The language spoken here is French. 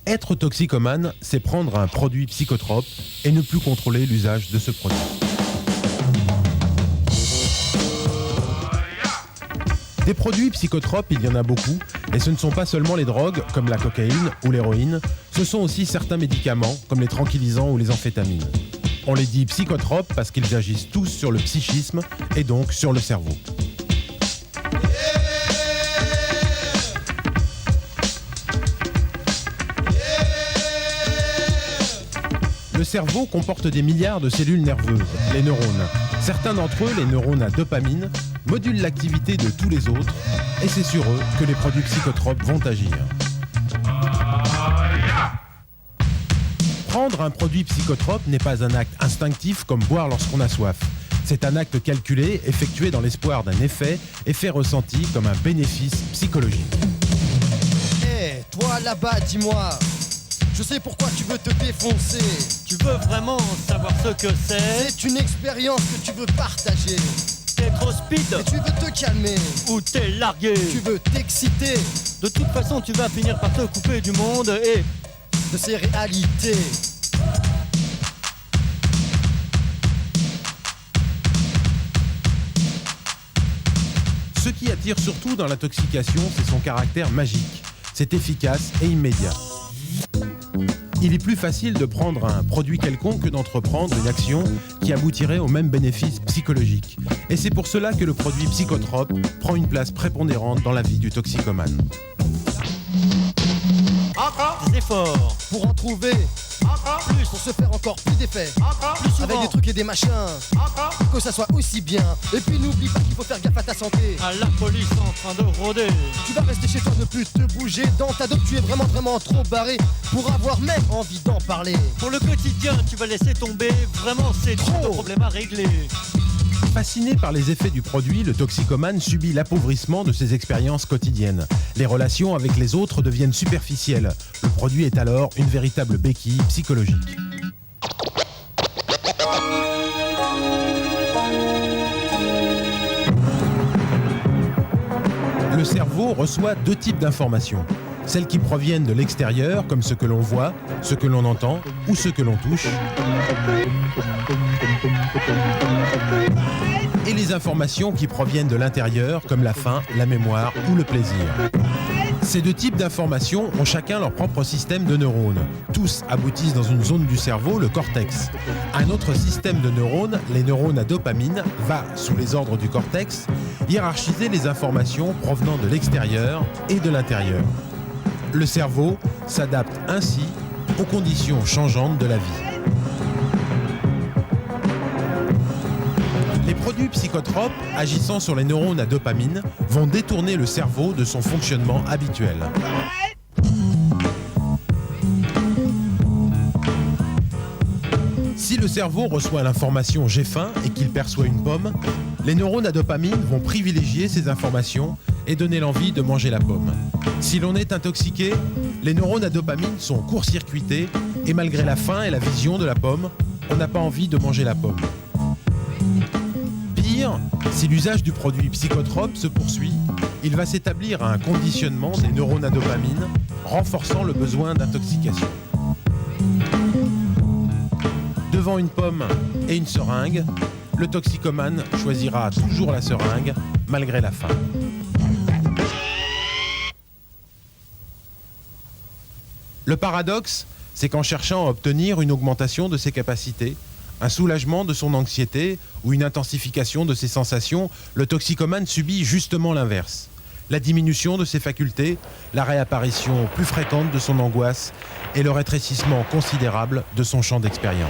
Être toxicomane, c'est prendre un produit psychotrope et ne plus contrôler l'usage de ce produit. Des produits psychotropes, il y en a beaucoup, et ce ne sont pas seulement les drogues, comme la cocaïne ou l'héroïne, ce sont aussi certains médicaments, comme les tranquillisants ou les amphétamines. On les dit psychotropes parce qu'ils agissent tous sur le psychisme et donc sur le cerveau. Le cerveau comporte des milliards de cellules nerveuses, les neurones. Certains d'entre eux, les neurones à dopamine, modulent l'activité de tous les autres, et c'est sur eux que les produits psychotropes vont agir. Prendre un produit psychotrope n'est pas un acte instinctif comme boire lorsqu'on a soif. C'est un acte calculé, effectué dans l'espoir d'un effet ressenti comme un bénéfice psychologique. Hé, toi là-bas, dis-moi, je sais pourquoi tu veux te défoncer. Tu veux vraiment savoir ce que c'est? C'est une expérience que tu veux partager. T'es trop speed Et tu veux te calmer. ou t'es largué? Tu veux t'exciter De toute façon, tu vas finir par te couper du monde et... de ces réalités. Ce qui attire surtout dans l'intoxication, c'est son caractère magique. C'est efficace et immédiat. Il est plus facile de prendre un produit quelconque que d'entreprendre une action qui aboutirait au même bénéfice psychologique. Et c'est pour cela que le produit psychotrope prend une place prépondérante dans la vie du toxicomane. Encore des efforts. Pour en trouver Encore plus. pour se faire encore plus d'effets. Plus souvent. Avec des trucs et des machins. Encore. Que ça soit aussi bien. Et puis n'oublie pas qu'il faut faire gaffe à ta santé. À la police en train de rôder. Tu vas rester chez toi, ne plus te bouger. Dans ta dope, tu es vraiment trop barré pour avoir même envie d'en parler. Pour le quotidien, tu vas laisser tomber. Vraiment, c'est trop de problèmes à régler. Fasciné par les effets du produit, le toxicomane subit l'appauvrissement de ses expériences quotidiennes. Les relations avec les autres deviennent superficielles. Le produit est alors une véritable béquille psychologique. Le cerveau reçoit deux types d'informations. Celles qui proviennent de l'extérieur, comme ce que l'on voit, ce que l'on entend ou ce que l'on touche. Et les informations qui proviennent de l'intérieur, comme la faim, la mémoire ou le plaisir. Ces deux types d'informations ont chacun leur propre système de neurones. Tous aboutissent dans une zone du cerveau, le cortex. Un autre système de neurones, les neurones à dopamine, va, sous les ordres du cortex, hiérarchiser les informations provenant de l'extérieur et de l'intérieur. Le cerveau s'adapte ainsi aux conditions changeantes de la vie. Les produits psychotropes, agissant sur les neurones à dopamine, vont détourner le cerveau de son fonctionnement habituel. Si le cerveau reçoit l'information « j'ai faim » et qu'il perçoit une pomme, les neurones à dopamine vont privilégier ces informations et donner l'envie de manger la pomme. Si l'on est intoxiqué, les neurones à dopamine sont court-circuités et malgré la faim et la vision de la pomme, on n'a pas envie de manger la pomme. Pire, si l'usage du produit psychotrope se poursuit, il va s'établir un conditionnement des neurones à dopamine, renforçant le besoin d'intoxication. Devant une pomme et une seringue, le toxicomane choisira toujours la seringue, malgré la faim. Le paradoxe, c'est qu'en cherchant à obtenir une augmentation de ses capacités, un soulagement de son anxiété ou une intensification de ses sensations, le toxicomane subit justement l'inverse. La diminution de ses facultés, la réapparition plus fréquente de son angoisse et le rétrécissement considérable de son champ d'expérience.